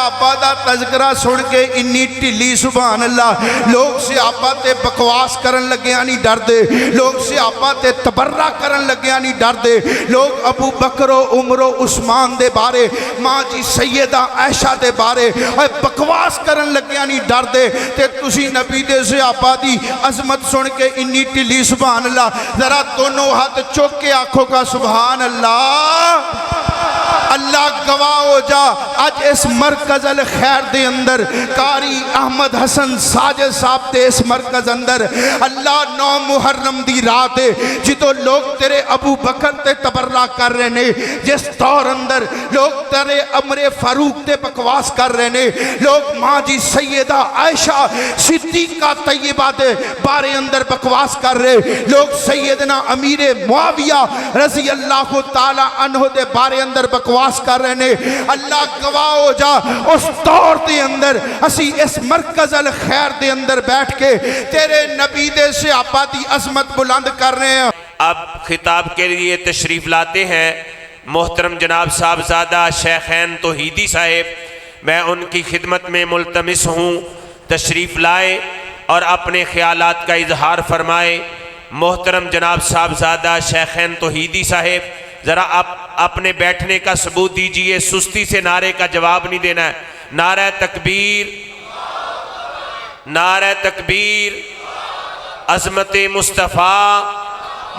صحابہ دا تذکرہ سن کے انی ٹھلی سبحان اللہ لوگ صحابہ تے بکواس کرن لگیاں نہیں ڈر دے لوگ صحابہ تے تبرہ کرن لگیاں نہیں ڈر دے لوگ ابو بکر و عمر و عثمان دے بارے ماں جی سیدہ عائشہ دے بارے بکواس کرن لگیاں نہیں ڈر دے تے تسی نبی دے صحابہ دی عظمت سن کے انی ٹھلی سبحان اللہ ذرا دونوں ہاتھ چوک کے آنکھوں کا سبحان اللہ اللہ گواہ ہو جا آج اس مرکز الخیر دے اندر قاری احمد حسن ساجد صاحب دے اس مرکز اندر اللہ 9 محرم دی رات ہے جدو لوگ تیرے ابو بکر تے تبرہ کر رہے نے جس دور اندر لوگ تیرے عمر فاروق تے بکواس کر رہے نے لوگ ماں جی سیدہ عائشہ صدیقہ طیبہ دے بارے اندر بکواس کر رہے لوگ سیدنا امیر معاویہ رضی اللہ تعالی عنہ دے بارے اندر بکواس کر رہے نے اللہ گواہ ہو جا اس دور دے اندر اسی اس مرکز الخیر دے اندر بیٹھ کے تیرے نبی دے صحابہ دی عظمت بلند کر رہے ہیں۔ اب خطاب کے لیے تشریف لاتے ہیں محترم جناب صاحبزادہ شیخین توحیدی صاحب میں ان کی خدمت میں ملتمس ہوں تشریف لائے اور اپنے خیالات کا اظہار فرمائے۔ محترم جناب صاحبزادہ شیخین توحیدی صاحب ذرا آپ اپنے بیٹھنے کا ثبوت دیجئے سستی سے نعرے کا جواب نہیں دینا ہے نعرہ تکبیر نعرہ تکبیر عظمت مصطفیٰ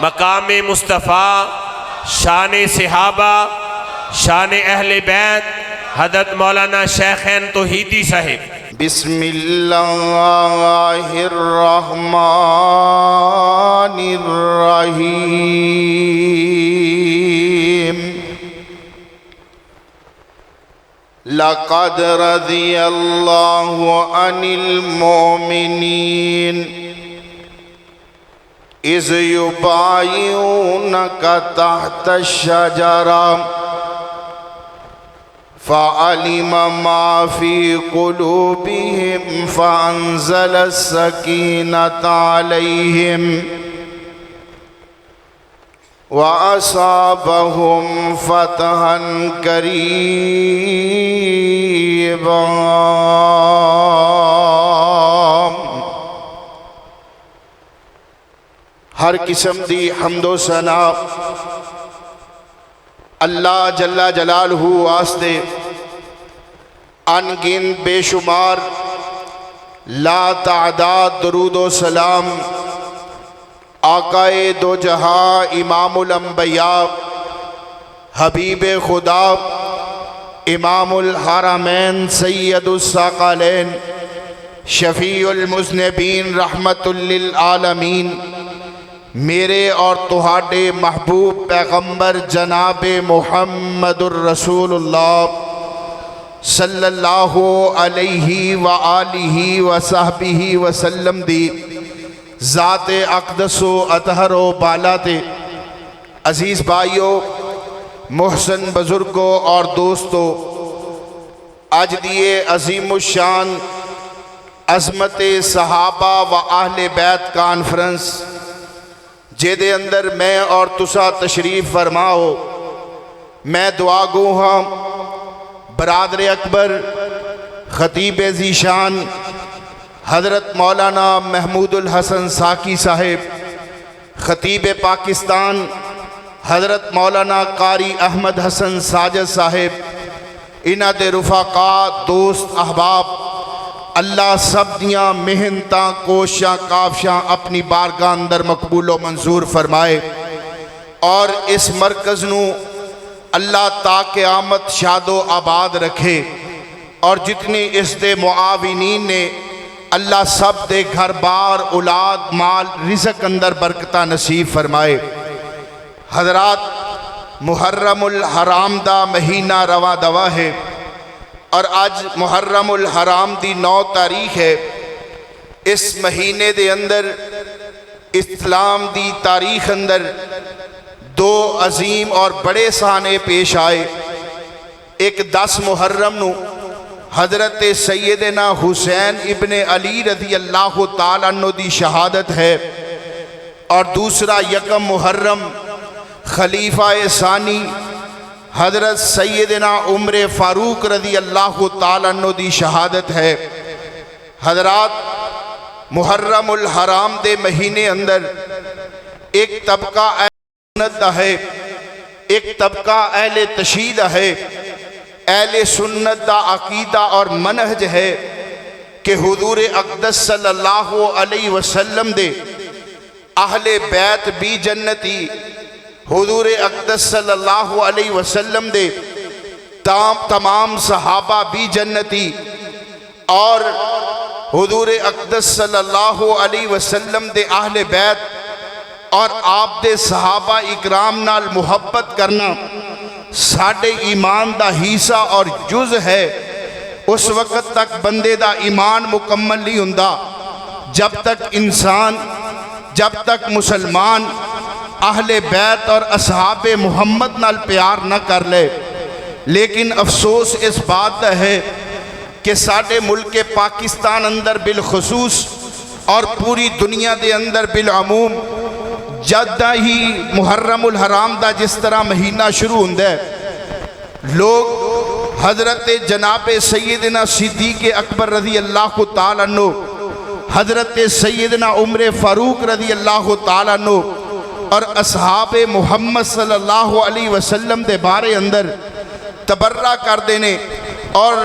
مقام مصطفیٰ شان صحابہ شان اہل بیت حضرت مولانا شیخین توحیدی صاحب۔ بسم اللہ الرحمن الرحیم لقد رضی اللہ عن المؤمنین اذ یبایعونک تحت الشجرہ فعلم ما في قلوبهم فأنزل السكينة عليهم وأصابهم فتحا قريبا۔ ہر قسم دی حمد و ثنا اللہ جل جلالہ واسطے ان گن بے شمار لا تعداد درود و سلام آقائے دو جہاں امام الانبیاء حبیب خدا امام الحرمین سید الثقلین شفیع المذنبین رحمت للعالمین میرے اور تہاڈے محبوب پیغمبر جناب محمد الرسول اللہ صلی اللہ علیہ وآلہ وصحبہ وسلم دی ذات اقدس و اطہر و بالا تے عزیز بھائیو محسن بزرگوں اور دوستو آج دیے عظیم الشان عظمت صحابہ و اہل بیت کانفرنس جے دے اندر میں اور تسا تشریف فرماؤ میں دعا گو ہاں برادر اکبر خطیب ذیشان حضرت مولانا محمود الحسن ساکی صاحب خطیب پاکستان حضرت مولانا قاری احمد حسن ساجد صاحب انہ دے رفقاء دوست احباب اللہ سب دیاں محنتاں کوشاں کافشاں اپنی بارگاہ اندر مقبول و منظور فرمائے اور اس مرکز نو اللہ تا قیامت شاد و آباد رکھے اور جتنی اس دے معاونین نے اللہ سب دے گھر بار اولاد مال رزق اندر برکتہ نصیب فرمائے۔ حضرات محرم الحرام دا مہینہ رواں دوا ہے اور آج محرم الحرام دی 9 تاریخ ہے۔ اس مہینے دے اندر اسلام دی تاریخ اندر 2 عظیم اور بڑے سانے پیش آئے۔ ایک 10 محرم نو حضرت سیدنا حسین ابن علی رضی اللہ تعالیٰ عنہ دی شہادت ہے اور دوسرا 1 محرم خلیفہ ثانی حضرت سیدنا عمر فاروق رضی اللہ تعالیٰ عنہ دی شہادت ہے۔ حضرات، محرم الحرام دے مہینے اندر ایک طبقہ اہل سنت دا ہے، ایک طبقہ اہل تشیع دا ہے۔ اہل سنت دا عقیدہ اور منہج ہے کہ حضور اقدس صلی اللہ علیہ وسلم دے اہل بیت بھی جنتی، حضور اقدس صلی اللہ علیہ وسلم دے تمام صحابہ بھی جنتی، اور حضور اقدس صلی اللہ علیہ وسلم دے اہل بیت اور آپ دے صحابہ اکرام نال محبت کرنا ساڑھے ایمان دا حصہ اور جز ہے۔ اس وقت تک بندے دا ایمان مکمل نہیں ہوندا جب تک انسان، جب تک مسلمان اہل بیت اور اصحاب محمد نال پیار نہ کر لے۔ لیکن افسوس اس بات دا ہے کہ ساڑھے ملک پاکستان اندر بالخصوص اور پوری دنیا دے اندر بالعموم جدہ ہی محرم الحرام دا جس طرح مہینہ شروع ہوندہ ہے، لوگ حضرت جناب سیدنا صدیق اکبر رضی اللہ تعالیٰ عنہ، حضرت سیدنا عمر فاروق رضی اللہ تعالیٰ عنہ اور اصحاب محمد صلی اللہ علیہ وسلم دے بارے اندر تبرہ کر دینے، اور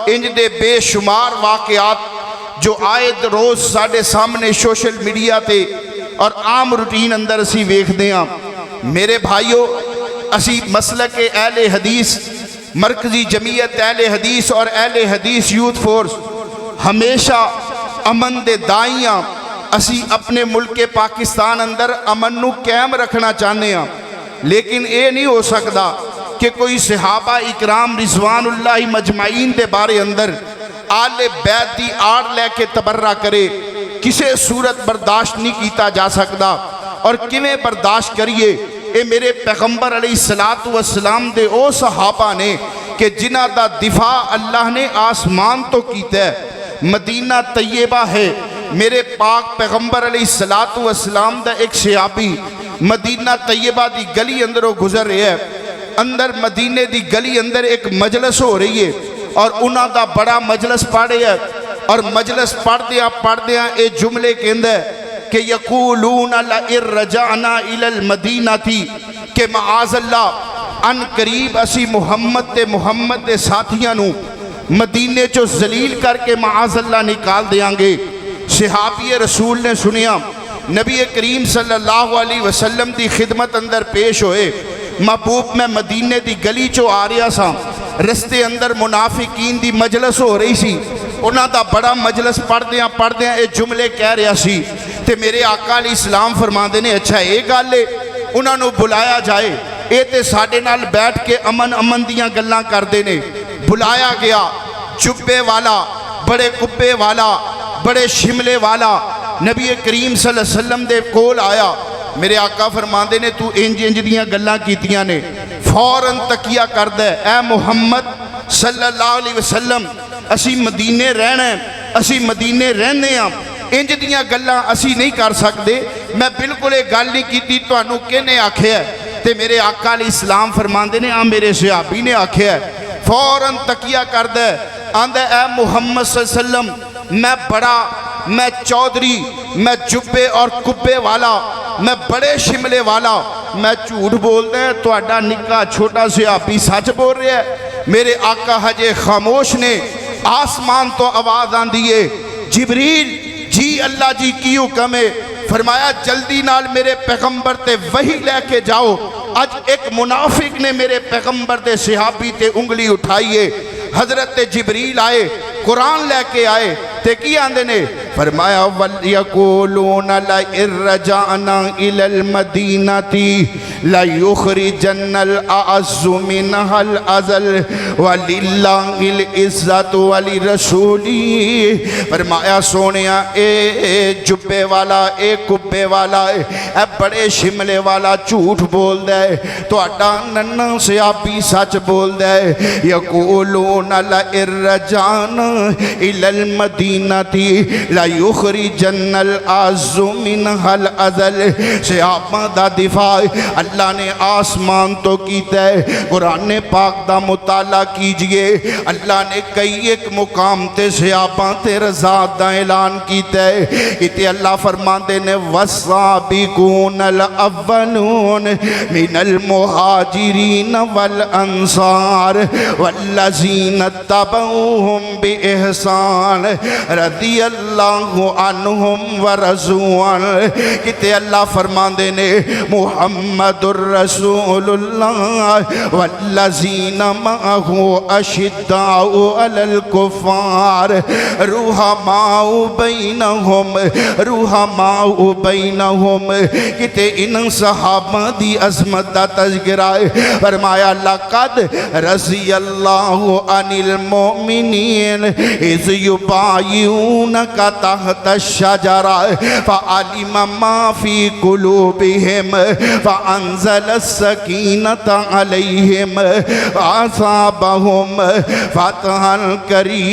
انج دے بے شمار واقعات جو آئے روز ساڑھے سامنے سوشل میڈیا تے اور عام روٹین اندر اسی ویکھ دیاں۔ میرے بھائیو، اسی مسلک اہل حدیث، مرکزی جمعیت اہل حدیث اور اہل حدیث یوتھ فورس ہمیشہ امن دے دائیاں، اسی اپنے ملک پاکستان اندر امن نو قائم رکھنا چاہنے ہیں، لیکن اے نہیں ہو سکتا کہ کوئی صحابہ اکرام رضوان اللہ مجمعین دے بارے اندر آل بیت دی آڑ لے کے تبرہ کرے۔ کسے صورت برداشت نہیں کیتا جا سکتا، اور کیویں برداشت کریے؟ اے میرے پیغمبر علیہ السلام دے او صحابہ نے کہ جنہ دا دفاع اللہ نے آسمان تو کیتا ہے، مدینہ طیبہ ہے۔ میرے پاک پیغمبر علیہ السلام دا ایک صحابی مدینہ طیبہ دی گلی اندروں گزر رہے ہے، اندر مدینے دی گلی اندر ایک مجلس ہو رہی ہے، اور انہاں دا بڑا مجلس پڑھ رہے ہے، اور مجلس پڑھ دیا اے جملے کے اندر کہ یقولون لئن رجعنا الی المدینہ تھی، کہ معاذ اللہ ان قریب اسی محمد دے ساتھیاں نو مدینے چو ذلیل کر کے معاذ اللہ نکال دیاں گے۔ صحابی رسول نے سنیا، نبی کریم صلی اللہ علیہ وسلم دی خدمت اندر پیش ہوئے، محبوب میں مدینے دی گلی چو آ رہا سا، رستے اندر منافقین دی مجلس ہو رہی سی، انہاں دا بڑا مجلس پڑھ دیاں اے جملے کہہ رہا سی، تے میرے آقا علیہ السلام فرماندے نے اچھا اے گالے انہاں نو بلایا جائے، اے تے ساڑھے نال بیٹھ کے امن دیاں گلاں کر دینے۔ بلایا گیا، جبے والا، بڑے کبے والا، بڑے شملے والا نبی کریم صلی اللہ علیہ وسلم دے کول آیا۔ میرے آقا فرماندے نے تو انج دیاں گلاں کیتیاں نے، فوراً تکیہ کر دے، اے محمد صلی اللہ علیہ وسلم اسی مدینے رہنا ہے، اسی مدینے رہنے ہیں، انج دیاں گلاں اسی نہیں کر سکتے، میں بالکل ایک گل نہیں کیتی، تو انہوں کہنے آکھے ہے؟ تے میرے آقا علیہ السلام فرماندے نے میرے صحابی نے آکھے ہے۔ فوراً تکیہ کر دے، آندے اے محمد صلی اللہ علیہ وسلم میں بڑا، میں چودھری، میں جبے اور کبے والا، میں بڑے شملے والا، میں جھوٹ بول دے تو اڈا نکا چھوٹا صحابی سچ بول رہے ہیں۔ میرے آقا حجے خاموش نے آسمان تو آواز آن دیئے، جبریل جی اللہ جی کی حکم ہے؟ فرمایا جلدی نال میرے پیغمبر تے وحی لے کے جاؤ، آج ایک منافق نے میرے پیغمبر تے صحابی تے انگلی اٹھائیے۔ حضرت جبریل آئے، قرآن لے کے آئے، تے کی آندے نے فرمایا وَلْيَقُولُونَ لَئِن رَجَعْنَا إِلَى الْمَدِينَةِ لَيُخْرِجَنَّ الْأَعَزُّ مِنْهَا الْأَذَلَّ وَلِلَّهِ الْعِزَّةُ وَلِرَسُولِهِ۔ فرمایا سونیا اے جبے والا، اے کبے والا، اے بڑے شملے والا جھوٹ بول دے، تو اڈا ننّا صحابی سچ بول دے۔ یقولون لئن رجعنا إلى المدینہ المدینتی لیخرجن العز منها الاذل. صحابہ دا دفاع اللہ نے آسمان تو کیتا ہے. قرآن پاک دا مطالعہ کیجئے, اللہ نے کئی ایک مقام تے صحابہ تے رضا دا اعلان کیتا ہے. کیتے اللہ فرماندے نے والسابقون الاولون من المہاجرین والانصار والذین اتبعوہم بإحسان رضی اللہ عنہم ورضوا عنہ. کیتے اللہ فرماندے نے محمد الرسول اللہ والذین معہ اشداء علی الکفار رحماء بینہم. کتے ان صحابہ دی عظمت دا تذکرہ ہے. فرمایا لقد رضی اللہ عن المؤمنین اذ یبایعونک تحت الشجرہ فعلم ما فی قلوبہم فانزل السکینۃ علیہم وأصابهم فتحا قریبا.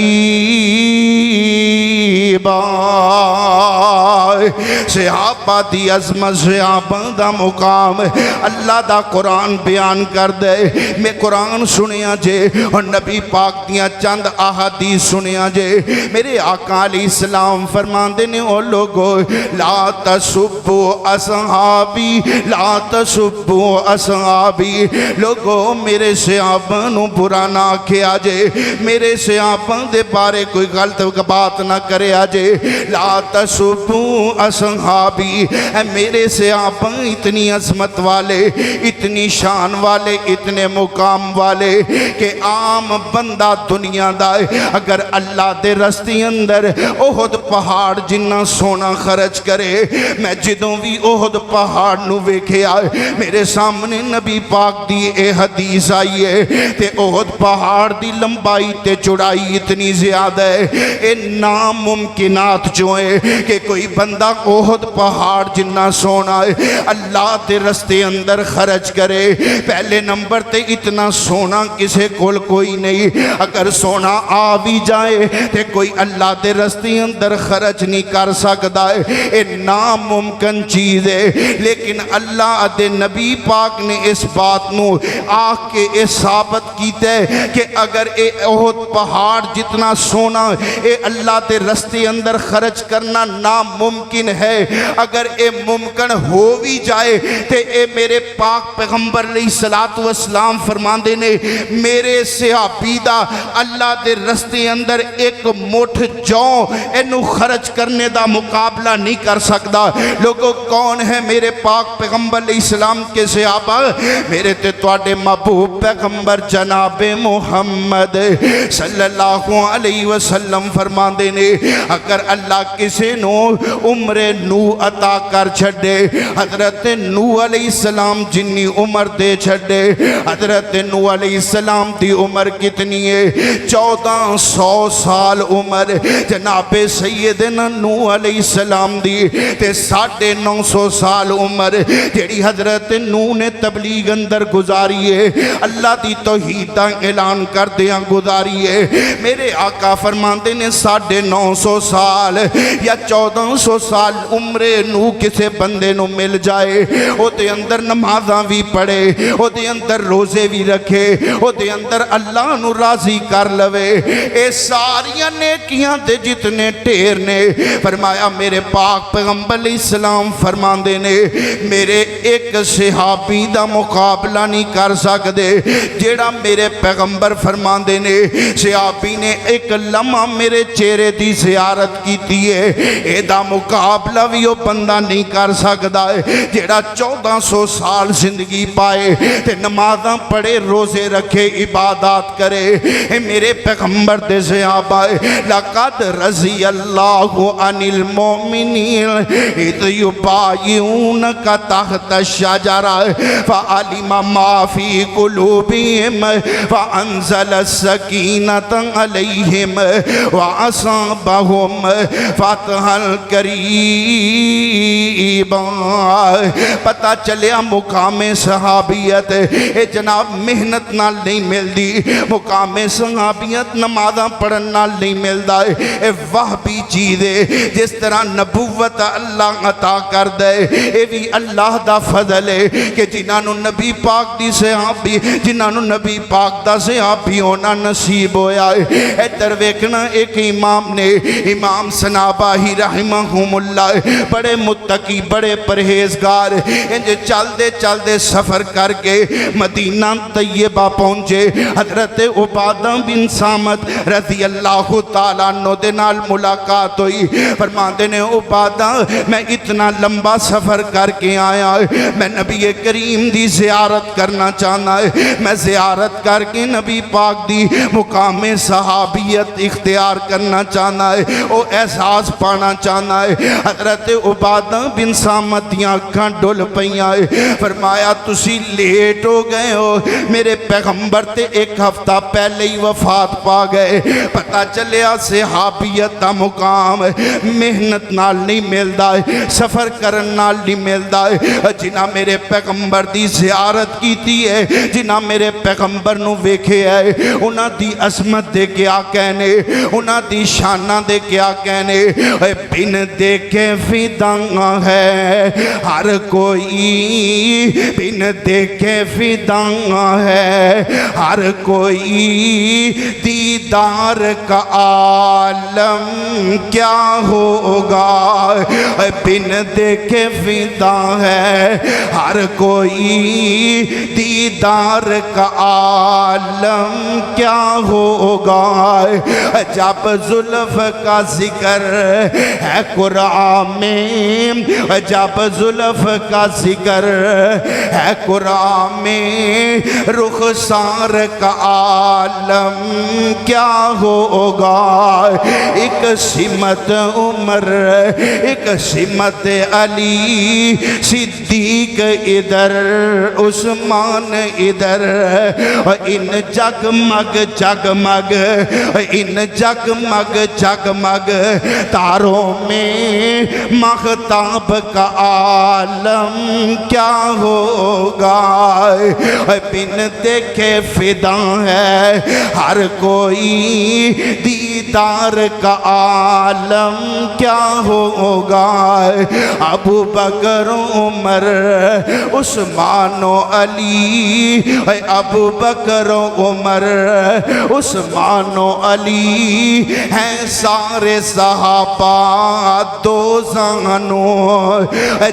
صحابہ دی عظمت, صحابہ دا مقام اللہ دا قرآن بیان کر دے. میں قرآن سنیا جے اور نبی پاک دیاں چند احادیث سنیا جے. میرے آقا علیہ السلام فرماندے نے او لوگو لا تسبوا اصحابی لا تسبوا اصحابی. لوگو میرے صحابہ نو برا نہ کیا جے, میرے صحابہ دے بارے کوئی غلط بات نہ کرے آجے. لا تسبوا اصحابی. میرے صحابہ اتنی عظمت والے, اتنی شان والے, اتنے مقام والے کہ عام بندہ دنیا دائے اگر اللہ دے رستے اندر احد پہاڑ جنہ سونا خرچ کرے. میں جدوں بھی احد پہاڑ نو ویکھے آئے میرے سامنے نبی پاک دی اے حدیث آئی ہے تے احد پہاڑ دی لمبائی تے چڑائی اتنی زیادہ ہے. اے ناممکنات جو ہے کہ کوئی بندہ احد پہاڑ جنہ سونا ہے اللہ دے رستے اندر خرچ کرے. پہلے نمبر تے اتنا سونا کسے کول کوئی نہیں. اگر سونا آ بھی جائے تے کوئی اللہ دے رستے اندر خرچ نہیں کر سکتا ہے. اے ناممکن چیز ہے. لیکن اللہ دے نبی پاک نے اس بات نو آکھ کے اس ثابت کیتے ہے کہ اگر اے احد پہاڑ جتنا سونا اے اللہ دے رستے اندر خرچ کرنا ناممکن ہے. اگر اے ممکن ہو بھی جائے تے اے میرے پاک پیغمبر علیہ السلام فرماندے نے میرے صحابی دا اللہ دے رستے اندر ایک مٹھ جو انو خرچ کرنے دا مقابلہ نہیں کر سکتا. لوگوں کون ہے میرے پاک پیغمبر علیہ السلام کے صحابہ؟ میرے تے تواڈے محبوب پیغمبر جناب محمد صلی اللہ علیہ وسلم فرماندے نے اگر اللہ کسی نو عمر نو عطا کر چھڑے, حضرت نو علیہ السلام جنی عمر دے چھڑے. حضرت نو علیہ السلام دی عمر کتنی ہے؟ 1400 سال عمر. جناب سیدنا نو علیہ السلام دی تے 950 سال عمر جیڑی حضرت نو نے تبلیغ اندر گزاری ہے, اللہ دی توحید دا اعلان کر دیاں گزاری ہے. میرے آقا فرماندے نے 950 سال یا 1400 سال عمر نو کسے بندے نو مل جائے, او دے اندر نمازاں بھی پڑھے, او دے اندر روزے بھی رکھے, او دے اندر اللہ نو راضی کر لوے, اے ساریاں نیکیاں دے جتنے ٹھیر نے. فرمایا میرے پاک پیغمبر علیہ السلام فرماندے نے میرے ایک صحابی دا مقابلہ نہیں کر سکدے. جیڑا میرے پیغمبر فرماندے نے صحابی نے ایک لمحہ میرے چہرے دی زیارت کیتی ہے, اے دا مقابلہ بھی وہ بندہ نہیں کر سکتا ہے جیڑا 1400 سال زندگی پائے تے نمازاں پڑھے, روزے رکھے, عبادات کرے. اے میرے پیغمبر دے صحابہ لقد رضی اللہ عن المؤمنین اذ یبایعونک تحت الشجرہ فعلم ما فی قلوبہم فانزل السکینۃ علیہم وأصابهم فتحا قریبا. نصیبا۔ پتہ چلیا مقام صحابیت اے جناب محنت نال نہیں ملدی، مقام صحابیت نمازاں پڑھن نال نہیں ملدا، اے وہبی چیز ہے۔ جس طرح نبوت اللہ عطا کر دے، اے بھی اللہ دا فضل ہے کہ جنہاں نو نبی پاک دی صحابی، جنہاں نو نبی پاک دا صحابی ہونا نصیب ہویا ہے۔ ادھر ویکھنا ایک امام نے، امام صناباہی رحمہم اللہ، بڑے متقی بڑے پرہیزگار، انجھے چل دے سفر کر کے مدینہ طیبہ پہنچے۔ حضرت عبادہ بن صامت رضی اللہ تعالیٰ عنہ دے نال ملاقات ہوئی۔ فرماندے نے عبادہ میں اتنا لمبا سفر کر کے آیا ہے، میں نبی کریم دی زیارت کرنا چاہنا ہے، میں زیارت کر کے نبی پاک دی مقام صحابیت اختیار کرنا چاہنا ہے، او احساس پانا چاہنا ہے۔ حضرت عبادہ بن صامت دیاں اکھاں ڈل پئیاں ہے۔ فرمایا تسی لیٹ ہو گئے ہو، میرے پیغمبر تے ایک ہفتہ پہلے ہی وفات پا گئے۔ پتہ چلیا صحابیت دا مقام محنت نال نہیں ملدا ہے، سفر کرن نال نہیں ملدا ہے۔ جنہاں میرے پیغمبر دی زیارت کیتی ہے، جنہاں میرے پیغمبر نو ویکھے ہے، انہاں دی عظمت دے کیا کہنے، انہاں دی شانہ دے کیا کہنے۔ بن دیکھے فدا ہے ہر کوئی، بن دیکھے فدا ہے ہر کوئی، دیدار کا عالم کیا ہوگا۔ بن دیکھے فدا ہے ہر کوئی، دیدار کا عالم کیا ہوگا۔ جب زلف کا ذکر ہے قرآن میں، جب زلف کا ذکر ہے قرآن میں، رخسار کا عالم کیا ہوگا۔ ایک سمت عمر، ایک سمت علی، صدیق ادھر عثمان ادھر، ان جگمگ جگمگ، ان جگمگ جگمگ تاروں میں ماہتاب کا عالم کیا ہوگا۔ بن دیکھے فدا ہے ہر کوئی، دیدار کا عالم کیا ہوگا۔ ابو بکر عمر عثمان و علی، ابو بکر عمر عثمان و علی ہیں سارے صحابہ دو زانوں۔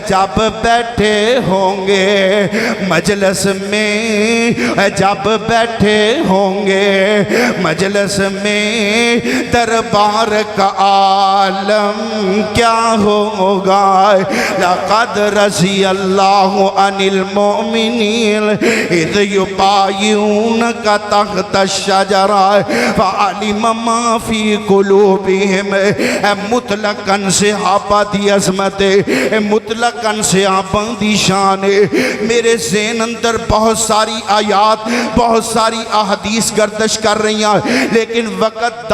جب بیٹھے ہوں گے مجلس میں، جب بیٹھے ہوں گے مجلس میں، دربار کا عالم کیا ہوگا۔ لقد رضی اللہ عن المؤمنین اذ یبایعونک تحت الشجرہ فعلم ما فی قلوبہم۔ اے مطلقاً صحابہ دی عظمت ہے، اے مطلقاً صحابہ دی شان ہے۔ میرے ذہن اندر بہت ساری آیات، بہت ساری احادیث گردش کر رہی ہیں، لیکن وقت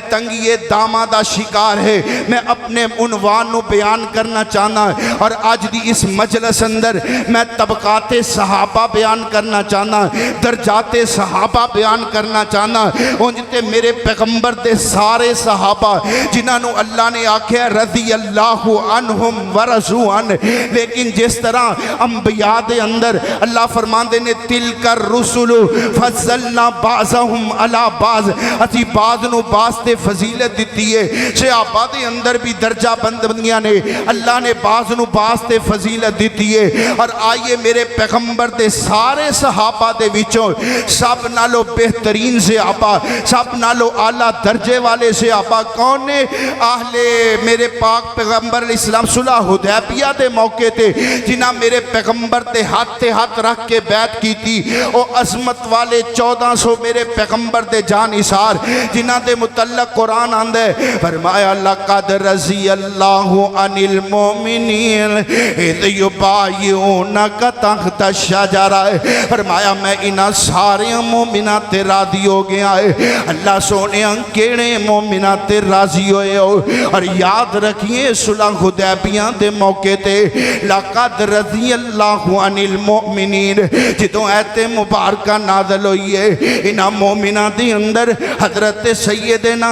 تنگی دامہ دا شکار ہے۔ میں اپنے عنوان نو بیان کرنا چاہنا اور آج دی اس مجلس اندر میں طبقات صحابہ بیان کرنا چاہنا، درجات صحابہ بیان کرنا چاہنا۔ انجھتے میرے پیغمبر دے سارے صحابہ جنہاں نو اللہ نے آکھیا رضی اللہ عنہم ورضوا عنہ، لیکن جس طرح انبیاء دے اندر اللہ فرماندے نے تلک الرسل فضلنا بعضهم علی بعض، اسی بعض نو بعض تے فضیلت دیتی ہے۔ صحابہ دے اندر بھی درجہ بندیاں نے، اللہ نے بعض نو بعض تے فضیلت دیتی ہے۔ اور آئیے میرے پیغمبر دے سارے صحابہ دے وچوں سب نالو بہترین صحابہ، سب نالو اعلیٰ درجے والے صحابہ کون نے؟ اہل میرے پاک پیغمبر علیہ السلام صلح حدیبیہ دے موقع تے جنہاں میرے پیغمبر تے ہاتھ رکھ کے بیعت کی تھی، او عظمت والے 1400 میرے پیغمبر دے جان اثار جنہاں دے متعلق قرآن آندے فرمایا لقد رضی اللہ عن المؤمنین اذ یبایعونک تحت الشجرہ۔ فرمایا میں انہاں سارے مومنات تے راضی ہو گیا ہے۔ اللہ سونے کیڑے مومنات تے راضی ہوئے ہو، اور یاد یاد رکھیے صلح حدیبیہ دے موقع تے لقد رضی اللہ عن المؤمنین جدوں ایت مبارکہ نازل ہوئی ہے انہاں مومنہ دے اندر حضرت سیدنا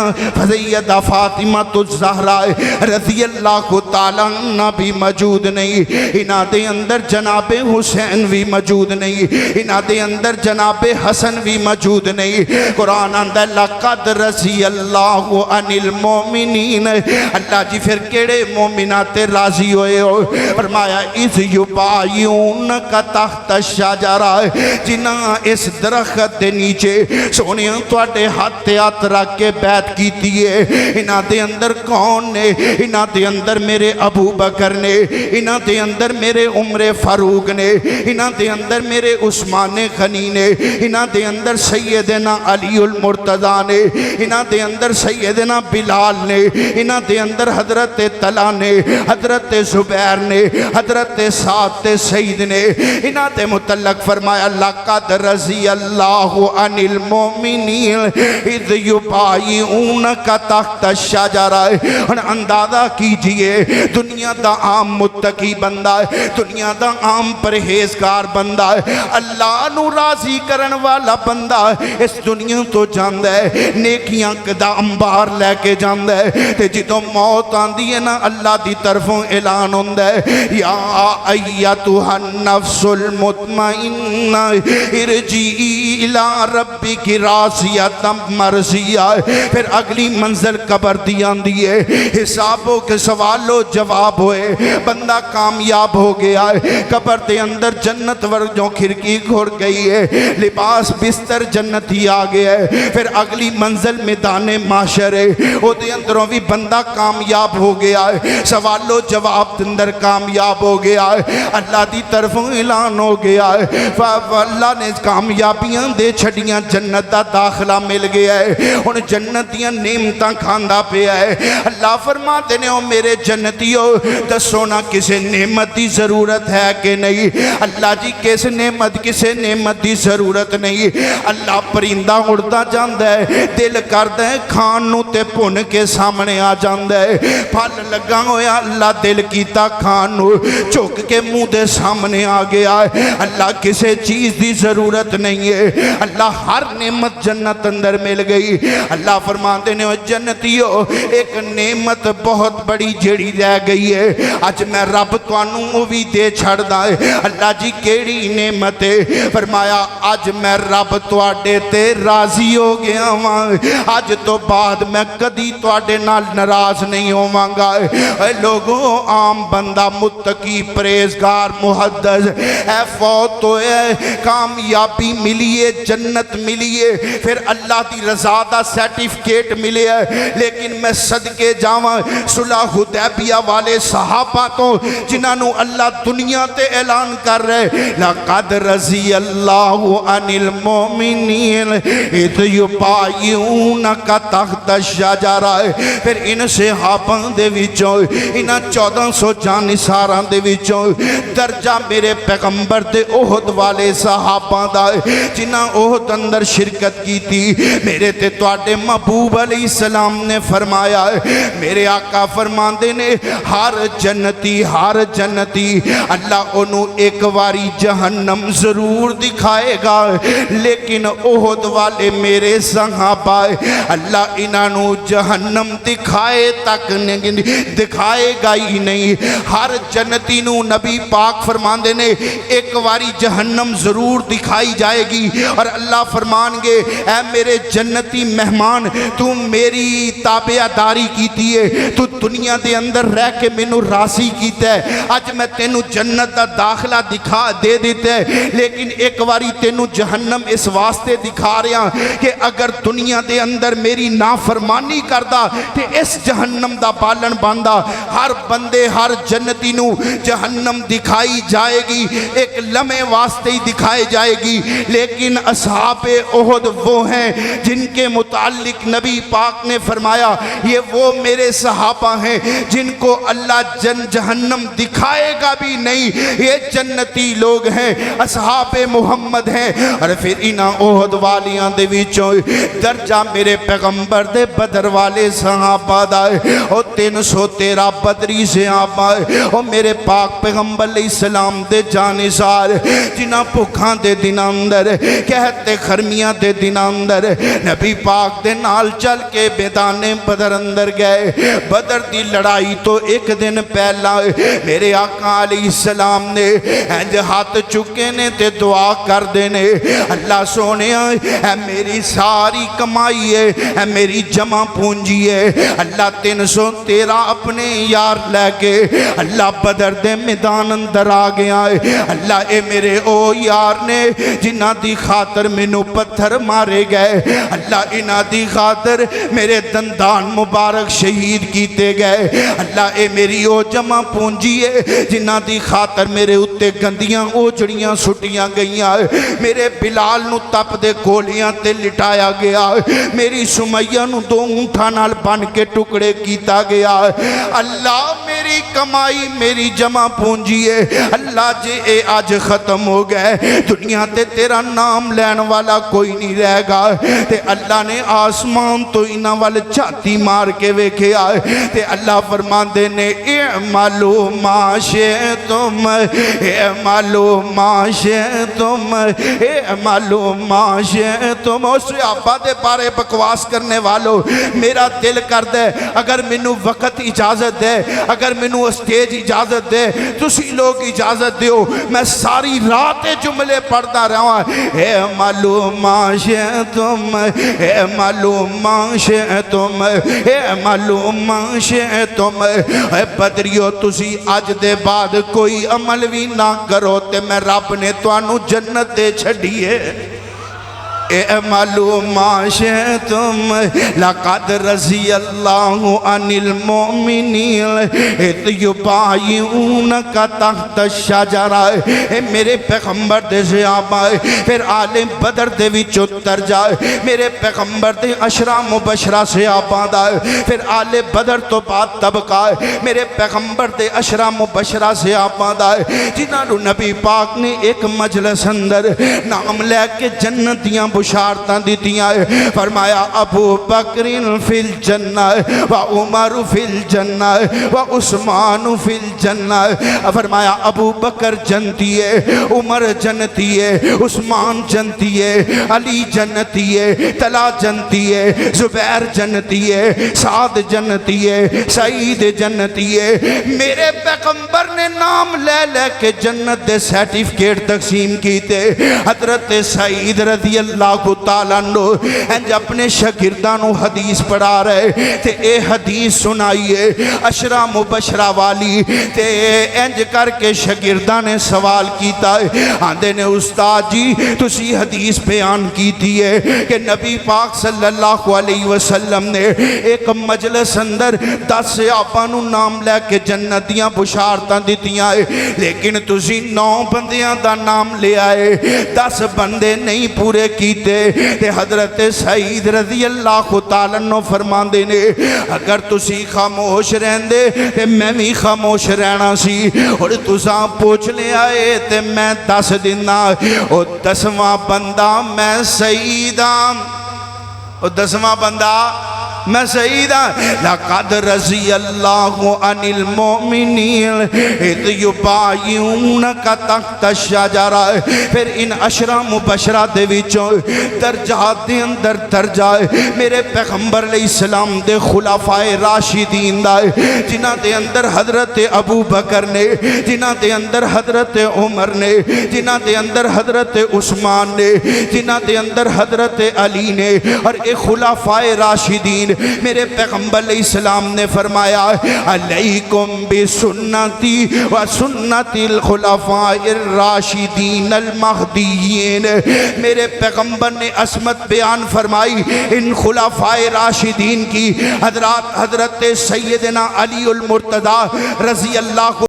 سیدہ فاطمہ الزہرا رضی اللہ تعالیٰ عنہ بھی موجود نہیں، انہاں دے اندر جناب حسین بھی موجود نہیں، انہاں دے اندر جناب حسن بھی موجود نہیں۔ قرآن اندر لقد رضی اللہ عن المؤمنین، اللہ جی پھر کیڑے مومنات راضی ہوئے ہو؟ فرمایا اذ یبایعونک تحت الشجرہ، جنہاں اس درخت دے نیچے سونیاں تواڈے ہاتھ ہاتھ رکھ کے بیعت کیتی ہے۔ انہاں دے اندر کون نے؟ انہاں دے اندر میرے ابو بکر نے، انہاں دے اندر میرے عمر فاروق نے، انہاں دے اندر میرے عثمان غنی نے، انہاں دے اندر سیدنا علی المرتضیٰ نے، انہاں دے اندر سیدنا بلال نے، انہاں دے اندر حضرت طلحہ نے، حضرت زبیر نے، حضرت سعد سعید نے، انہاں دے متعلق فرمایا لقد رضی اللہ عن المؤمنین اذ یبایعونک تحت الشجرہ۔ اندازہ کیجئے دنیا دا عام متقی بندہ ہے، دنیا دا عام پرہیزگار بندہ ہے، اللہ نو راضی کرن والا بندہ ہے، اس دنیا تو جاندہ ہے، نیکیاں دا انبار لے کے جاندہ ہے، تے جدوں موت آندی ہے نا اللہ دی طرفوں اعلان ہوندہ ہے یا ایتھا النفس المطمئنہ ارجعی الی ربک راضیۃ مرضیہ۔ پھر اگلی منزل قبر دی آندی ہے، حسابوں کے سوال و جواب ہوئے، بندہ کامیاب ہو گیا ہے، قبر دے اندر جنت ورجوں کھڑکی کھڑ گئی ہے، لباس بستر جنتی آ گیا ہے، پھر اگلی منزل میدان محشر ہے، او دے اندروں بھی بندہ کامیاب ہو گیا ہے، سوال و جواب دے اندر کامیاب ہو گیا ہے، اللہ دی طرفوں اعلان ہو گیا ہے، اللہ نے کامیابیاں دے چھڑیاں جنت دا داخلہ مل گیا ہے، ان جنتیاں نعمتاں کھاندا پیا ہے۔ اللہ فرماتے نے او میرے جنتیوں دسو نا کسے نعمت دی ضرورت ہے کہ نہیں؟ اللہ جی کسے نعمت دی ضرورت نہیں۔ اللہ پرندہ اڑتا جاندہ ہے، دل کردہ ہے کھان نو تے پن کے سامنے آ جاندہ ہے، پھل لگا ہویا اللہ دل کیتا کھان نو چک کے منہ دے سامنے آ گیا ہے۔ اللہ کسے چیز دی ضرورت نہیں ہے، اللہ ہر نعمت جنت اندر مل گئی۔ اللہ فرماتے نے جنتیوں ایک نعمت بہت بڑی جڑی رہ گئی ہے، آج میں رب توانوں بھی دے چھڑ دائے۔ اللہ جی کیڑی نعمت ہے؟ فرمایا آج میں رب تواڈے تے راضی ہو گیا ہاں، آج تو بعد میں کدی تواڈے نال ناراض نہیں ہوواں گا۔ اے لوگوں عام بندہ متقی پریزگار محدث اے فوت ہوئے کامیابی ملیے جنت ملیے پھر اللہ دی رضا دا سرٹیفکیٹ ملے ہے، لیکن میں صدقے جاواں صلح حدیبیہ والے صحابہ تو جنہاں نو اللہ دنیا تے اعلان کر رہے لقد رضی اللہ عن المؤمنین اذ یبایعونک تحت الشجرہ۔ پھر ان صحابہ دے وچوں انہاں 1400 جانثاراں دے وچوں درجہ میرے پیغمبر دے احد والے صحابہ دا جنہاں احد اندر شرکت کی تھی، میرے تے تواڈے محبوب علیہ السلام نے فرمایا ہے، میرے آقا فرماندے نے ہر جنتی اللہ انہوں ایک واری جہنم ضرور دکھائے گا، لیکن احد والے میرے صحابہ اللہ انہوں جہنم دکھائے تک دکھائے گا ہی نہیں۔ ہر جنتی نو نبی پاک فرماندے نے ایک واری جہنم ضرور دکھائی جائے گی، اور اللہ فرمان گے اے میرے جنتی مہمان تو میری تابعداری کیتی ہے، تو دنیا دے اندر رہ کے مینوں راضی کیتا ہے، آج میں تینوں جنت دا داخلہ دکھا دے دیتا ہے، لیکن ایک واری تینوں جہنم اس واسطے دکھا رہا کہ اگر دنیا دے اندر میری نافرمانی کردہ تے اس جہنم دا بالن باندھا۔ ہر بندے ہر جنتی نو جہنم دکھائی جائے گی، ایک لمحے واسطے ہی دکھائی جائے گی، لیکن اصحاب احد وہ ہیں جن کے متعلق نبی پاک نے فرمایا یہ وہ میرے صحابہ ہیں جن کو اللہ جہنم دکھائے گا بھی نہیں، یہ جنتی لوگ ہیں، اصحاب محمد ہیں۔ اور پھر انہاں احد والیاں دے وچوں درجہ میرے پیغمبر دے بدر والے صحابہ دا او 313 بدری سے آپ آئے او میرے پاک پیغمبر علیہ السلام دے جانسار جنہ بھکھاں دے دن اندر کہتے خرمیاں دے دن اندر نبی پاک دے نال چل کے میدان بدر اندر گئے. بدر دی لڑائی تو ایک دن پہلا میرے آقا علیہ السلام نے انج ہاتھ چکے نے تے دعا کر دینے اللہ سونے اے میری ساری کمائی ہے اے میری جمع پونجی ہے اللہ 313 اپنے یار لے کے اللہ بدر دے میدان اندر آ گیا ہے. اللہ اے میرے او یار نے جنہ دی خاطر مینوں پتھر مارے گئے اللہ انہ دی خاطر میرے دندان مبارک شہید کیتے گئے اللہ اے میری او جمع پونجی ہے جنہ دی خاطر میرے اتے گندیاں اوجڑیاں سٹیاں گئیاں میرے بلال نو تپ دے گولیاں تے لٹایا گیا میری سمیہ نو 2 اونٹھاں نال بن کے ٹکڑے کیتا گیا اللہ میری کمائی میری جمع پونجی ہے اللہ جے اے آج ختم ہو گئے دنیا تے تیرا نام لین والا کوئی نہیں رہ گا تے اللہ نے آسمان تو انہ وال چھاتی مار کے ویکھے آئے تے اللہ فرمان دے نے اعملوا ما شئتم اعملوا ما شئتم اعملوا ما شئتم. اس صحابہ دے بارے بکواس کرنے والوں میرا دل کر دے اگر منو وقت اجازت دے اگر منو اسٹیج اجازت دے تسی لوگ اجازت دیو میں ساری رات جملے پڑھتا رہا اعملوا ما شئتم اعملوا ما شئتم اعملوا ما شئتم. اے بدریو تسی اج دے بعد کوئی عمل بھی نہ کرو تے میں رب نے توانو جنت دے چھڑیے. اعملوا ما شئتم لقد رضی اللہ عن المؤمنین اذ یبایعونک تحت الشجرہ. اے میرے پیغمبر دے صحابہ پھر آل بدر دے وچ اتر جائے میرے پیغمبر دے عشرہ مبشرہ صحابہ دا پھر آل بدر تو بعد طبقہ میرے پیغمبر دے عشرہ مبشرہ صحابہ دا جنہاں نو نبی پاک نے ایک مجلس اندر نام لے کے جنتیاں بشارتاں دیتیاں فرمایا ابو بکر فی الجنہ و عمر فی الجنہ و عثمان فی الجنہ. فرمایا ابو بکر جنتی ہے عمر جنتی ہے عثمان جنتی ہے علی جنتی ہے طلحہ جنتی ہے زبیر جنتی ہے سعد جنتی ہے سعید جنتی ہے. میرے پیغمبر نے نام لے لے کے جنت دے سرٹیفکیٹ تقسیم کیتے. حضرت سعید رضی اللہ تعالیٰ عنہ انج اپنے شاگردانوں حدیث پڑھا رہے تے اے حدیث سنائیے عشرہ مبشرہ والی تے انج کر کے شاگردان نے سوال کیتا ہے آندے نے استاد جی تسی حدیث بیان کیتی ہے کہ نبی پاک صلی اللہ علیہ وسلم نے ایک مجلس اندر 10 صحابہ نو نام لے کے جنتیاں بشارتاں دیتیاں لیکن تسی 9 بندیاں دا نام لے آئے 10 بندے نہیں پورے کیتے. تے حضرت سعید رضی اللہ تعالیٰ عنہ فرمان دے نے اگر تسی خاموش رہندے تے میں بھی خاموش رہنا سی اور تساں پوچھ لے آئے تے میں 10 دینا او 10واں بندہ میں سعیداں او 10واں بندہ میں سعیدہ لقد رضی اللہ عن المؤمنین اذ یبایعونک تحت الشجرہ. پھر ان عشرہ مبشرہ دے وچوں درجات دے اندر درجہ میرے پیغمبر علیہ السلام دے خلفائے راشدین دا جنہ دے اندر حضرت ابو بکر نے جنہ دے اندر حضرت عمر نے جنہ دے اندر حضرت عثمان نے جنہ دے اندر حضرت علی نے اور ایک خلفائے راشدین میرے پیغمبر علیہ السلام نے فرمایا علیکم بسنتی و سنت الخلفاء الراشدین المہدیین. میرے پیغمبر نے عصمت بیان فرمائی ان خلفاء راشدین کی حضرت سیدنا علی المرتضی رضی اللہ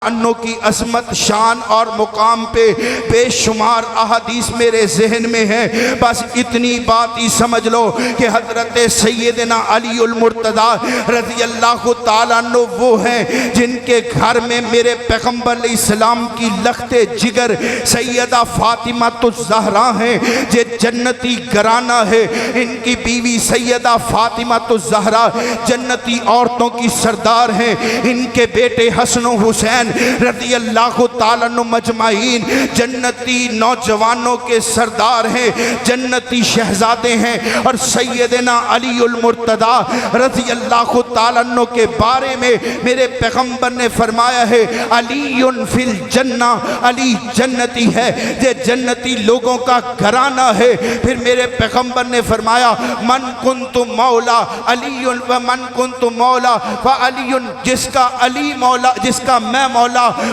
انو کی عظمت شان اور مقام پہ بے شمار احادیث میرے ذہن میں ہیں، بس اتنی بات ہی سمجھ لو کہ حضرت سیدنا علی المرتضی رضی اللہ تعالیٰ عنہ وہ ہیں جن کے گھر میں میرے پیغمبر علیہ السلام کی لخت جگر سیدہ فاطمہ الزہرا ہیں، جو جنتی گھرانہ ہے۔ ان کی بیوی سیدہ فاطمہ الزہرا جنتی عورتوں کی سردار ہیں، ان کے بیٹے حسن و حسین رضی اللہ تعالیٰ عنہ مجمعین جنتی نوجوانوں کے سردار ہیں، جنتی شہزادے ہیں۔ اور سیدنا علی المرتضی رضی اللہ تعالیٰ عنہ کے بارے میں میرے پیغمبر نے فرمایا ہے علی فی الجنہ، علی جنتی ہے، یہ جنتی لوگوں کا گھرانہ ہے۔ پھر میرے پیغمبر نے فرمایا من کنت مولا علی و من کنت مولا فعلی، جس کا علی مولا، جس کا میں مولا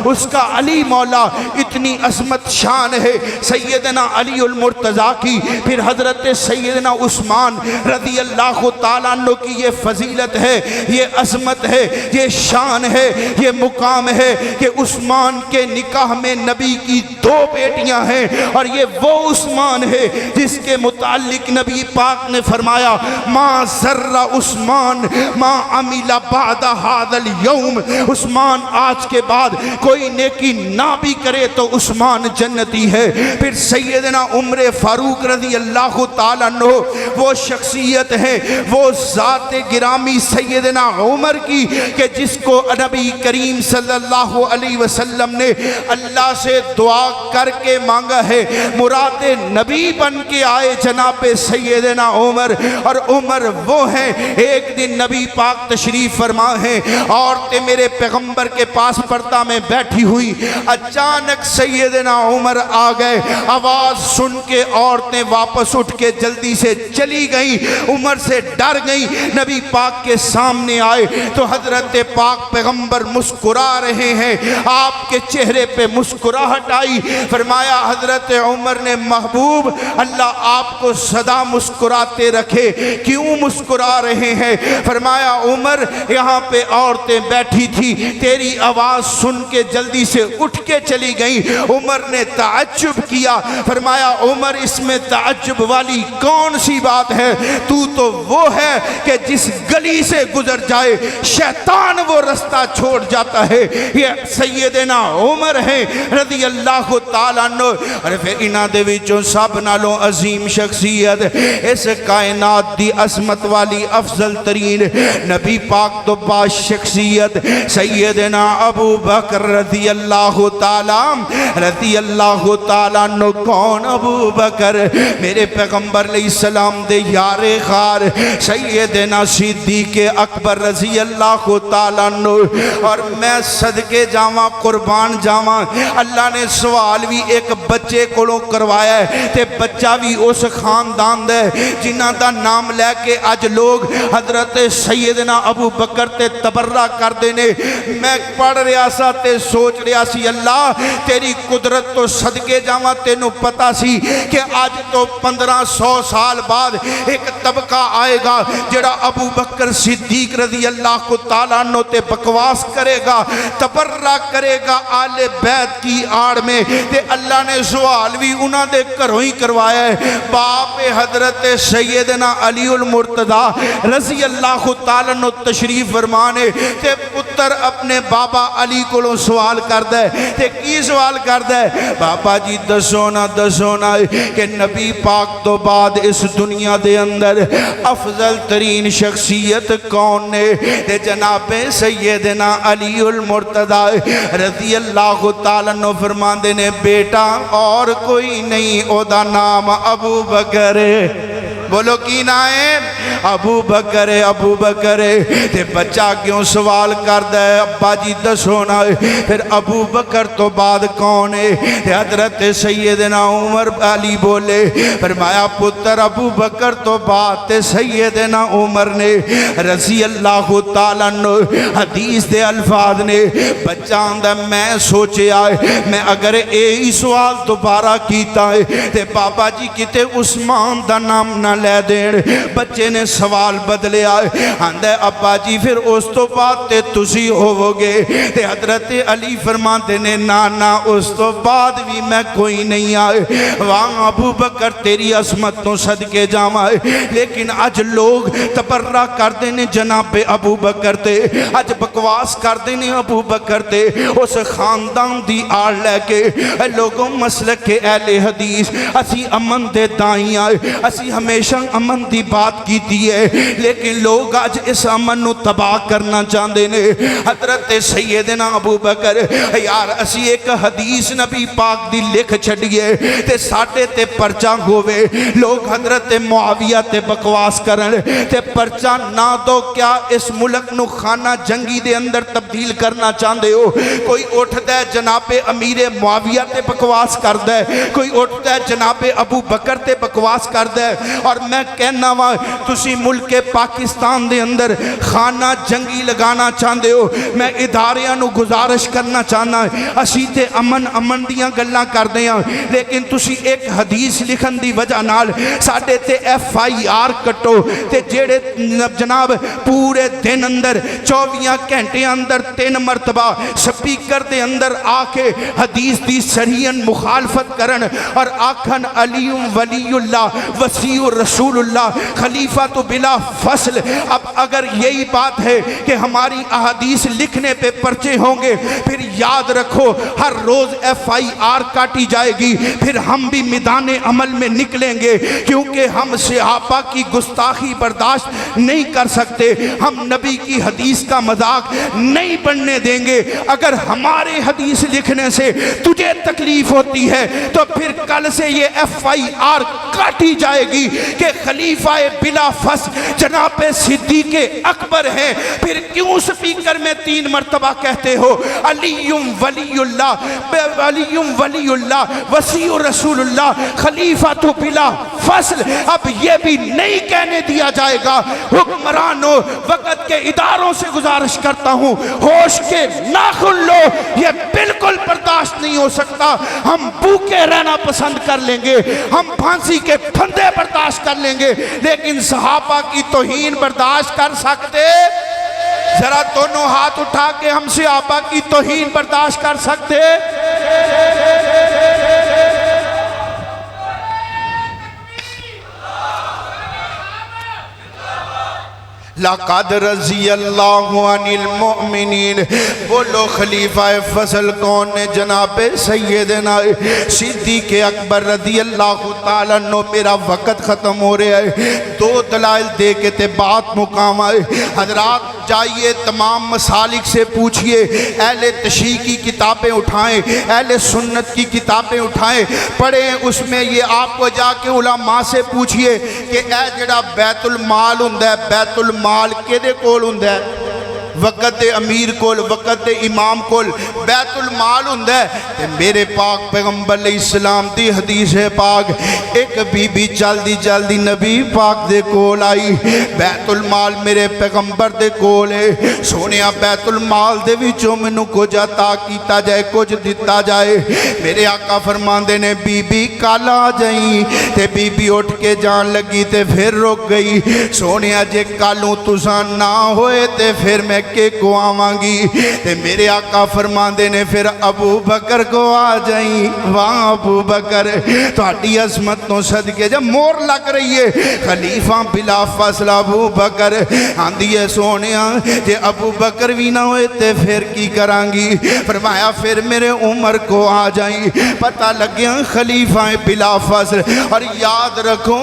اس کا علی مولا۔ اتنی عظمت شان ہے سیدنا علی المرتضی کی۔ پھر حضرت سیدنا عثمان رضی اللہ تعالیٰ عنہ کی یہ فضیلت ہے، یہ عظمت ہے، یہ شان ہے، یہ مقام ہے کہ عثمان کے نکاح میں نبی کی 2 بیٹیاں ہیں، اور یہ وہ عثمان ہے جس کے متعلق نبی پاک نے فرمایا ما ذر عثمان ما عمل بعد هذا اليوم، عثمان آج کے بعد کوئی نیکی نہ بھی کرے تو عثمان جنتی ہے۔ پھر سیدنا عمر فاروق رضی اللہ تعالیٰ عنہ وہ شخصیت ہے، وہ ذات گرامی سیدنا عمر کی کہ جس کو نبی کریم صلی اللہ علیہ وسلم نے اللہ سے دعا کر کے مانگا ہے، مراد نبی بن کے آئے جناب سیدنا عمر۔ اور عمر وہ ہیں، ایک دن نبی پاک تشریف فرما ہیں، عورتیں میرے پیغمبر کے پاس پردہ میں بیٹھی ہوئی، اچانک سیدنا عمر آ گئے، آواز سن کے عورتیں واپس اٹھ کے جلدی سے چلی گئیں، عمر سے ڈر گئیں۔ نبی پاک کے سامنے آئے تو حضرت پاک پیغمبر مسکرا رہے ہیں، آپ کے چہرے پہ مسکراہٹ آئی۔ فرمایا حضرت عمر نے محبوب اللہ آپ کو سدا مسکراتے رکھے، کیوں مسکرا رہے ہیں؟ فرمایا عمر یہاں پہ عورتیں بیٹھی تھی، تیری آواز سن کے جلدی سے اٹھ کے چلی گئیں۔ عمر نے تعجب کیا، فرمایا عمر اس میں تعجب والی کون سی بات ہے؟ تو وہ ہے کہ جس گلی سے گزر جائے شیطان وہ رستہ چھوڑ جاتا ہے۔ یہ سیدنا عمر ہیں رضی اللہ تعالیٰ عنہ۔ اور پھر انہاں دے وچوں سب نالوں عظیم شخصیت، اس کائنات دی عظمت والی افضل ترین نبی پاک تو بعد شخصیت سیدنا ابو بکر رضی اللہ تعالیٰ عنہ۔ کون ابو بکر؟ میرے پیغمبر علیہ السلام دے یار خار سیدنا صدیق اکبر رضی اللہ تعالیٰ عنہ۔ اور میں صدقے جاواں قربان جاواں، اللہ نے سوال بھی ایک بچے کولوں کروایا ہے تے بچہ بھی اس خاندان دے جنہاں دا نام لے کے اج لوگ حضرت سیدنا ابو بکر تے تبرہ کر دینے۔ میں پڑھ رہا سا تے سوچ رہا سی اللہ تیری قدرت تو صدقے جاواں، تینوں پتا سی کہ آج تو 1500 سال بعد ایک طبقہ آئے گا جڑا ابو بکر صدیق رضی اللہ تعالیٰ عنہ تے بکواس کرے گا، تبرہ کرے گا آل بیت کی آڑ میں، تے اللہ نے سوال بھی انہاں دے گھروں ہی کروایا ہے۔ باپ حضرت سیدنا علی المرتضی رضی اللہ تعالیٰ عنہ تشریف فرمانے تے پتر اپنے بابا علی کو سوال کردہ ہے تے کی سوال کردہ ہے؟ بابا جی دسو نا کہ نبی پاک تو بعد اس دنیا دے اندر افضل ترین شخصیت کون نے؟ تے جناب سیدنا علی المرتضی رضی اللہ تعالیٰ عنہ فرماندے نے بیٹا اور کوئی نہیں، او دا نام ابو بکر ہے۔ بولو کی نائم؟ ابو بکر ہے، ابو بکر ہے۔ تے بچہ کیوں سوال کردہ ہے ابا جی دسو نا؟ پھر ابو بکر تو بعد کون ہے؟ حضرت سیدنا عمر علی بولے، فرمایا پتر ابو بکر تو بعد سیدنا عمر نے رضی اللہ تعالیٰ عنہ۔ حدیث دے الفاظ نے بچہ آندہ میں سوچے آئے میں اگر یہی سوال دوبارہ کیتا ہے تے بابا جی کتے عثمان دا نام نہ لے دین. بچے نے سوال بدلیا, آندا ابا جی پھر اس تو بعد تے تسی ہوو گے. تے حضرت علی فرماندے نے نا نا اس تو بعد بھی میں کوئی نہیں آئے. وہاں ابو بکر تیری عظمت تو صدقے جاواں, لیکن اج لوگ تبرہ کردے نے جناب ابو بکر تے, اج بکواس کردے نے ابو بکر تے. اس خاندان دی آڑ لے کے لوگوں مسلک اہل حدیث اسی امن دے دائیں آئے, اسی ہمیشہ امن دی بات کیتی ہے, لیکن لوگ آج اس امن نو تباہ کرنا چاہتے نے. حضرت سیدنا ابو بکر یار اسی ایک حدیث نبی پاک دی لکھ چھڑیے تے ساڑھے تے پرچہ ہوئے. لوگ حضرت معاویہ تے بکواس کرن تے پرچہ نہ دو, کیا اس ملک نو خانہ جنگی دے اندر تبدیل کرنا چاہتے ہو؟ کوئی اٹھتا ہے جناب امیر معاویہ تے بکواس کرتا ہے, کوئی اٹھتا ہے جناب ابو بکر تے بکواس کرتا ہے. اور میں کہنا وا تسی ملک پاکستان دے اندر خانہ جنگی لگانا چاہتے ہو, میں اداریاں نو گزارش کرنا چاہنا اسی تے امن دیاں گلاں کردے ہیں, لیکن تسی ایک حدیث لکھن دی وجہ نال ساڑھے تے FIR کٹو تے جیڑے جناب پورے دن اندر 24 گھنٹے اندر 3 مرتبہ سپیکر دے اندر آ کے حدیث دی صریحاً مخالفت کرن اور آکھن علی ولی اللہ وسیع رسول اللہ خلیفہ تو بلا فصل. اب اگر یہی بات ہے کہ ہماری احادیث لکھنے پہ پرچے ہوں گے, پھر یاد رکھو ہر روز FIR کاٹی جائے گی, پھر ہم بھی میدان عمل میں نکلیں گے, کیونکہ ہم صحابہ کی گستاخی برداشت نہیں کر سکتے, ہم نبی کی حدیث کا مذاق نہیں بننے دیں گے. اگر ہمارے حدیث لکھنے سے تجھے تکلیف ہوتی ہے تو پھر کل سے یہ FIR کاٹی جائے گی کہ خلیفہ بلا فصل جناب صدیق اکبر ہیں. پھر کیوں سپیکر میں 3 مرتبہ کہتے ہو علی ولی اللہ وسیع رسول اللہ خلیفہ تو بلا فصل؟ اب یہ بھی نہیں کہنے دیا جائے گا. حکمرانوں وقت کے اداروں سے گزارش کرتا ہوں ہوش کے ناخن لو, یہ بالکل برداشت نہیں ہو سکتا. ہم بھوکے رہنا پسند کر لیں گے, ہم پھانسی کے پھندے برداشت کر لیں گے, لیکن صحابہ کی توہین برداشت کر سکتے؟ ذرا دونوں ہاتھ اٹھا کے ہم صحابہ کی توہین برداشت کر سکتے؟ لَقَدْ رَضِيَ اللَّهُ عَنِ الْمُؤْمِنِينَ. بولو خلیفہ فضل کون نے؟ جناب سیدنا صدیق اکبر رضی اللہ تعالیٰ عنہ. میرا وقت ختم ہو رہا ہے, 2 دلائل دے کے تے بات مقام آئے. حضرات جائیے تمام مسالک سے پوچھئے, اہل تشیع کی کتابیں اٹھائیں, اہل سنت کی کتابیں اٹھائیں, پڑھیں. اس میں یہ آپ کو جا کے علماء سے پوچھئے کہ اے جڑا بیت المال ہوندہ ہے, بیت المال کدے کول ہوندہ ہے؟ وقت امیر کول, وقت امام کول بیت المال ہوندہ ہے. تے میرے پاک پیغمبر علیہ السلام دی حدیث ہے پاک, ایک بی بی جلدی جلدی نبی پاک دے کول آئی, بیت المال میرے پیغمبر دے کول ہے. سونیا بیت المال دے وچوں مینوں کچھ عطا کیتا جائے, کچھ دتا جائے. میرے آقا فرماندے نے بی بی کل آ جائیں. تے بی بی اٹھ کے جان لگی تے پھر رک گئی. سونیا جے کالوں تساں نہ ہوئے تے پھر میں کے کو آواں گی. تے میرے آقا فرماندے نے پھر ابو بکر کو آ جائیں. وہاں ابو بکر تہاڈی عظمت تو صدقے جب مور لگ رہی ہے, خلیفہ بلا فصل ابو بکر. آندی ہے سونیا جے ابو بکر بھی نہ ہوئے تے پھر کی کران گی؟ فرمایا پھر میرے عمر کو آ جائیں. پتہ لگیا خلیفہ بلا فصل. اور یاد رکھو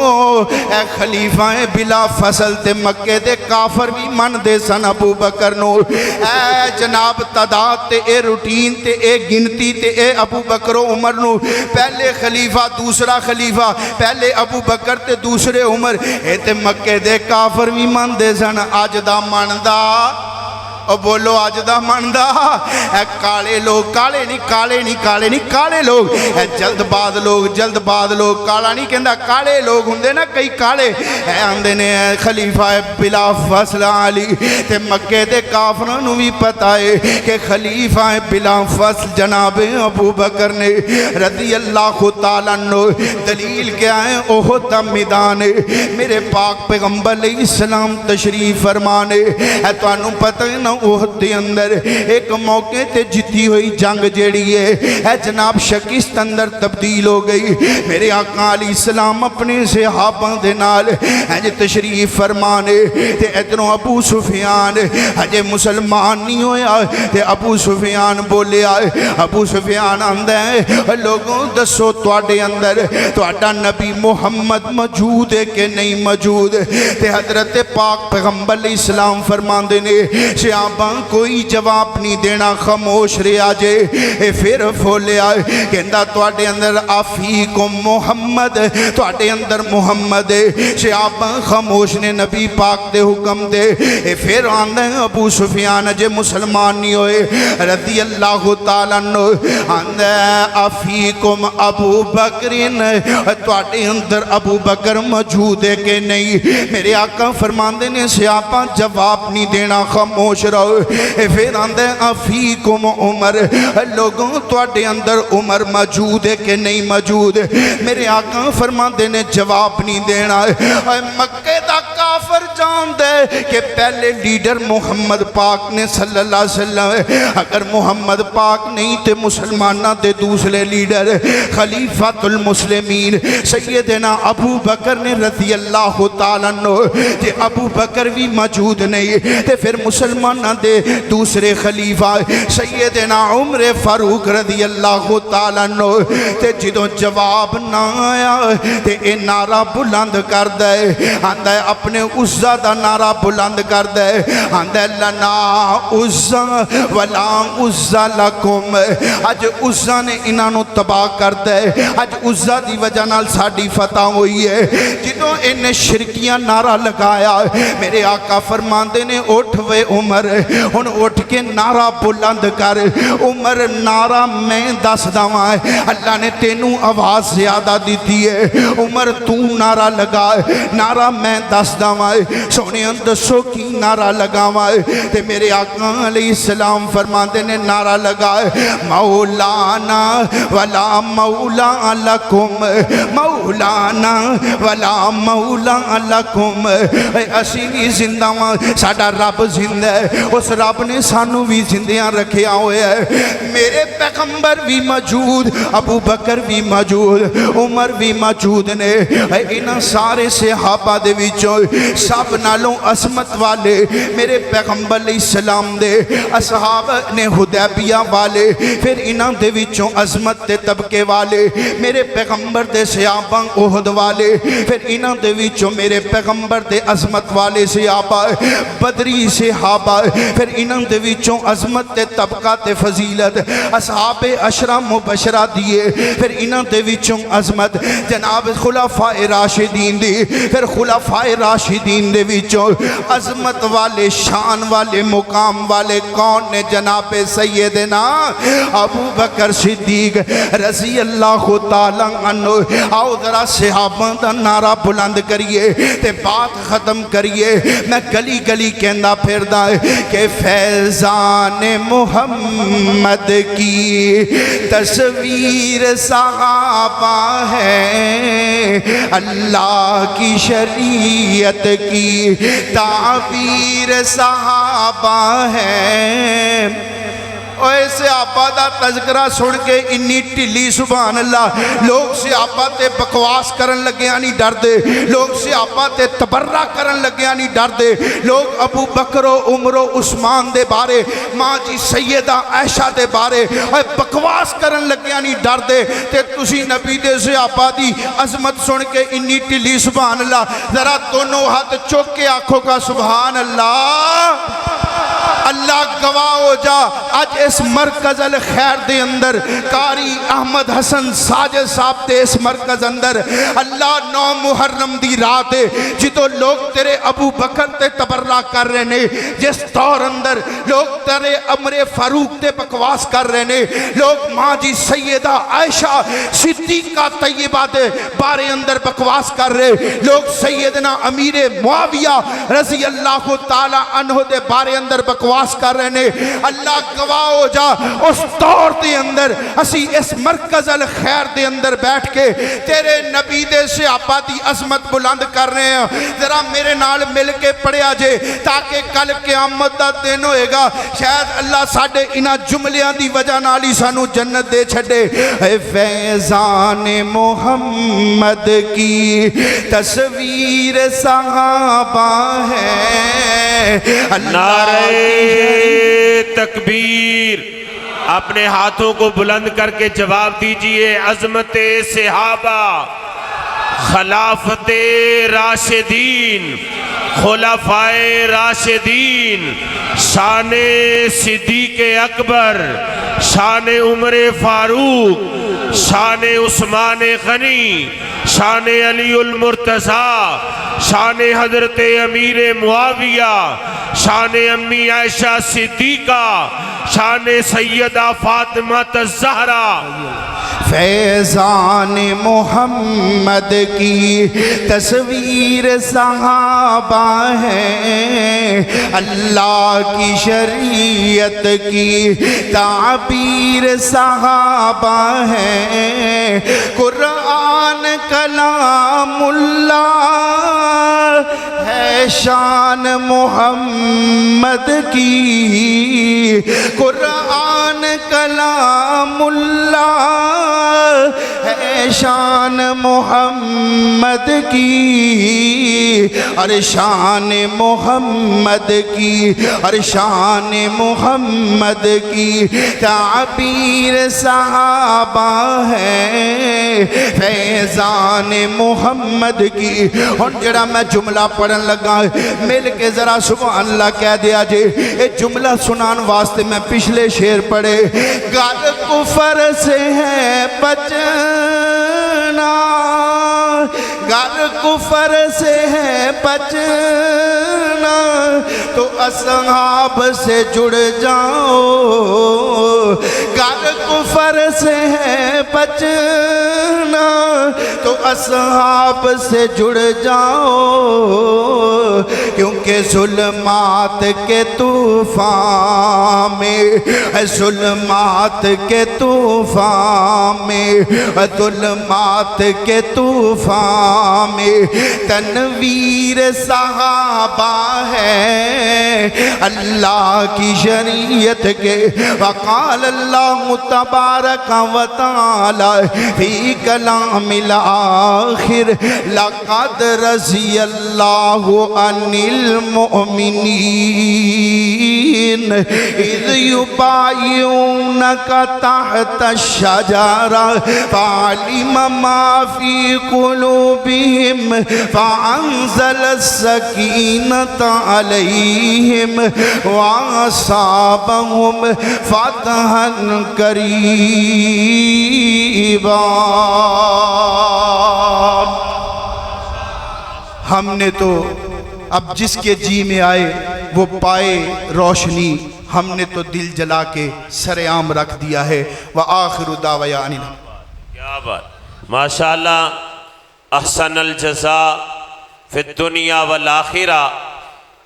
اے خلیفہ بلا فصل تے مکے دے کافر بھی من دے سن ابو بکر نو. اے جناب تعداد تے اے روٹین تے اے گنتی تے اے ابو بکر و عمر نو, پہلے خلیفہ دوسرا خلیفہ, پہلے ابو بکر تے دوسرے عمر. اے تے مکے دے کافر بھی من دے سن. اج دا من دا او بولو اج دا مندا اے کالے لوگ کالے نہیں کالے لوگ اے جلد باز لوگ کالا نہیں کہندا کالے لوگ ہوندے نا کئی کالے اے آندے نے خلیفہ بلا فصل علی تے مکے دے کافراں نوں وی پتہ ہے کہ خلیفہ بلا فصل جناب ابو بکر نے رضی اللہ تعالیٰ عنہ دلیل کیا ہے احد دا میدان ہے میرے پاک پیغمبر علیہ السلام تشریف فرمانے ہے تو انہوں پتہ ہے نا احد دے اندر ایک موقع تے جتی ہوئی جنگ جیڑی ہے جناب شکست اندر تبدیل ہو گئی میرے آقا علیہ السلام اپنے صحابہ دے نال ہے تشریف فرمانے تے ادھروں ابو سفیان ہے مسلمان نہیں ہویا تے ابو سفیان بولے آئے ابو سفیان آندہ ہے لوگوں دسو تواڈے اندر تواڈا نبی محمد موجود ہے کہ نہیں موجود تے حضرت پاک پیغمبر علیہ السلام فرماندے نے صحابہ کوئی جواب نہیں دینا خاموش رہا جے پھر بولے آئے کہندا تواڈے اندر آفیکم محمد تواڈے اندر محمد صحابہ خاموش نے نبی پاک دے حکم دے پھر آندہ ہے ابو سفیان جے مسلمان نہیں ہوئے رضی اللہ تعالیٰ عنہ آندہ ہے آفیکم ابو بکرین تواڈے اندر ابو بکر موجود ہے کہ نہیں میرے آقا فرماندے نے صحابہ جواب نہیں دینا خاموش رہو پھر آندہ ہے آفیکم عمر لوگوں تواڈے اندر عمر موجود ہے کہ نہیں موجود میرے آقا فرماندے نے جواب نہیں دینا مکے دا کافر جان دے کہ پہلے لیڈر محمد پاک نے صلی اللہ علیہ وسلم اگر محمد پاک نہیں تے مسلمانہ دے دوسرے لیڈر خلیفۃ المسلمین سیدنا ابو بکر نے رضی اللہ تعالیٰ عنہ تے ابو بکر بھی موجود نہیں تے پھر مسلمانہ دے دوسرے خلیفہ سیدنا عمر فاروق رضی اللہ تعالیٰ عنہ تے جدوں جواب نہ آیا تے اے نعرہ بلند کر دے آندہ ہے اپنے عزہ دا نعرہ بلند کر دے آندہ ہے لنا عزہ ولا عزہ لکم اج عزہ نے انہوں تباہ کر دے اج عزہ دی وجہ نال ساڑی فتح ہوئی ہے جدوں انہیں شرکیاں نعرہ لگایا میرے آقا فرماندے نے اٹھ وے عمر ان اٹھ کے نعرہ بلند کر عمر نعرہ میں دس داواں اللہ نے تینوں آواز زیادہ دیتی ہے عمر تو نعرہ لگا نعرہ میں دس داواں سونے اندسو کی نعرہ لگاواں تے میرے آقا علیہ السلام فرماندے نے نعرہ لگا مولانا ولا مولا لکم مولانا ولا مولا لکم اسی بھی زندہ ساڑا رب زندہ ہے اس رب نے سانو بھی زندیاں رکھیا ہوئے ہے میرے پیغمبر بھی موجود ابو بکر بھی موجود عمر بھی موجود نے انہاں سارے صحابہ دے وچوں سب نالوں عظمت والے میرے پیغمبر علیہ السلام دے اصحاب نے حدیبیہ والے پھر انہاں دے وچوں عظمت تے طبقے والے میرے پیغمبر دے صحابہ احد والے پھر انہاں دے وچوں میرے پیغمبر دے عظمت والے صحابہ بدری صحابہ پھر انہاں دے وچوں عظمت تے طبقہ تے فضیلت اصحاب عشرہ مبشرہ دیے پھر انہاں دے وچوں عظمت جناب خلفاء راشدین دی پھر خلفاء راشدین دے وچوں عظمت والے شان والے مقام والے کون نے جناب سیدنا ابو بکر صدیق رضی اللہ تعالیٰ عنہ آؤ ذرا صحابہ دا نعرہ بلند کریے تے بات ختم کریے میں گلی گلی کہندہ پھردا ہے کہ فیضان محمد کی تصویر صحابہ ہے اللہ کی شریعت کی تعبیر صحابہ ہے اوے صحابہ دا تذکرہ سن کے انی ٹلی سبحان اللہ لوگ صحابہ تے بکواس کرن لگیاں نہیں ڈر دے لوگ صحابہ تے تبرہ کرن لگیاں نہیں ڈر دے لوگ ابو بکر و عمر و عثمان دے بارے ماں جی سیدہ عائشہ دے بارے بکواس کرن لگیاں نہیں ڈر دے تے تسی نبی دے صحابہ دی عظمت سن کے انی ٹلی سبحان اللہ ذرا دونوں ہاتھ چوک کے آنکھوں کا سبحان اللہ اللہ گواہ ہو جا اج اس مرکز الخیر دے اندر قاری احمد حسن ساجد صاحب تے اس مرکز اندر اللہ 9 محرم دی رات ہے جدو لوگ تیرے ابو بکر تے تبرہ کر رہے نے، جس دور اندر لوگ تیرے عمر فاروق تے بکواس کر رہے نے، لوگ ماں جی سیدہ عائشہ صدیقہ طیبہ دے بارے اندر بکواس کر رہے، لوگ سیدنا امیر معاویہ رضی اللہ تعالی عنہ دے بارے اندر بکواس کر رہے نے۔ اللہ گواہ ہو جا اس دور دے اندر اسی اس مرکز الخیر دے اندر بیٹھ کے تیرے نبی دے صحابہ دی عظمت بلند کر رہے ہیں۔ ذرا میرے نال مل کے پڑھیا جے تاکہ کل قیامت دا دن ہوئے گا شاید اللہ ساڑھے انہا جملیاں دی وجہ نالی سانو جنت دے چھڑے۔ اے فیضان محمد کی تصویر صحابہ ہے، نعرہ تکبیر، اپنے ہاتھوں کو بلند کر کے جواب دیجئے۔ عظمت صحابہ، خلافت راشدین، خلفائے راشدین، شان صدیق اکبر، شان عمر فاروق، شان عثمان غنی، شان علی المرتضیٰ، شان حضرت امیر معاویہ، شان امی عائشہ صدیقہ، شان سیدہ فاطمہ الزہرا۔ فیضان محمد کی تصویر صحابہ ہے، اللہ کی شریعت کی تعبیر صحابہ ہے، قرآن کلام اللہ ہے شان محمد کی، قرآن کلام اللہ ہے شان محمد کی، اور شان محمد کی، اور شان محمد کی تعبیر صحابہ ہے، فیضان محمد کی۔ ہن جڑا میں جملہ پڑھن لگا مل کے ذرا سبحان اللہ کہہ دیا جے۔ اے جملہ سنان واسطے میں پچھلے شعر پڑھے، گل کفر سے ہے بچنا، گر کفر سے ہے بچنا تو اصحاب سے جڑ جاؤ، گر کفر سے ہے بچنا تو اصحاب سے جڑ جاؤ، کیونکہ ظلمات کے طوفان میں، ظلمات کے طوفان میں، ظلمات کے طوفان میں تنویر صحابہ ہے اللہ کی شریعت کے۔ وقال اللہ تبارک و تعالی فی کلام الآخر لقد رضی اللہ عن المؤمنین اذ یبایعونک تحت الشجرہ فعلم ما فی قلوبہم فانزل السکینۃ علیہم واصابہم فتحا قریبا۔ ہم نے تو اب جس کے جی میں آئے وہ پائے روشنی، ہم نے تو دل جلا کے سر عام رکھ دیا ہے۔ وآخر دعوانا، کیا بات، ماشاءاللہ، احسن الجزاء فی الدنیا والآخرہ۔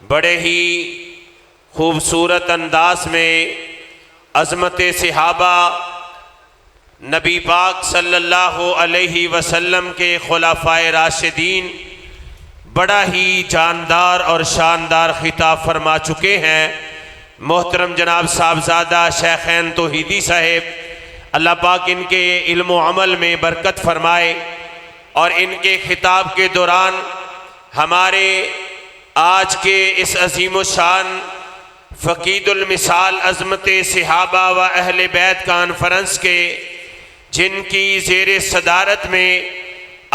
بڑے ہی خوبصورت انداز میں عظمت صحابہ، نبی پاک صلی اللہ علیہ وسلم کے خلفائے راشدین بڑا ہی جاندار اور شاندار خطاب فرما چکے ہیں۔ محترم جناب صاحبزادہ شیخین توحیدی صاحب، اللہ پاک ان کے علم و عمل میں برکت فرمائے، اور ان کے خطاب کے دوران ہمارے آج کے اس عظیم الشان فقید المثال عظمت صحابہ و اہل بیت کانفرنس کے، جن کی زیر صدارت میں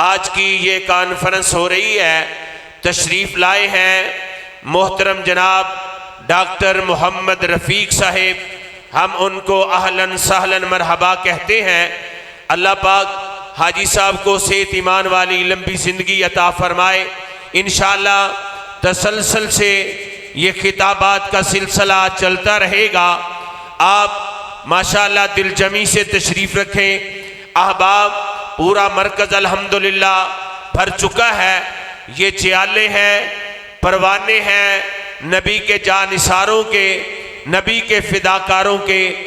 آج کی یہ کانفرنس ہو رہی ہے، تشریف لائے ہیں محترم جناب ڈاکٹر محمد رفیق صاحب، ہم ان کو اہلاً سہلاً مرحبا کہتے ہیں۔ اللہ پاک حاجی صاحب کو صحت ایمان والی لمبی زندگی عطا فرمائے۔ انشاءاللہ تسلسل سے یہ خطابات کا سلسلہ چلتا رہے گا۔ آپ ماشاءاللہ دل جمی سے تشریف رکھیں۔ احباب، پورا مرکز الحمدللہ بھر چکا ہے۔ یہ چیالے ہیں، پروانے ہیں، نبی کے جانثاروں کے، نبی کے فداکاروں کے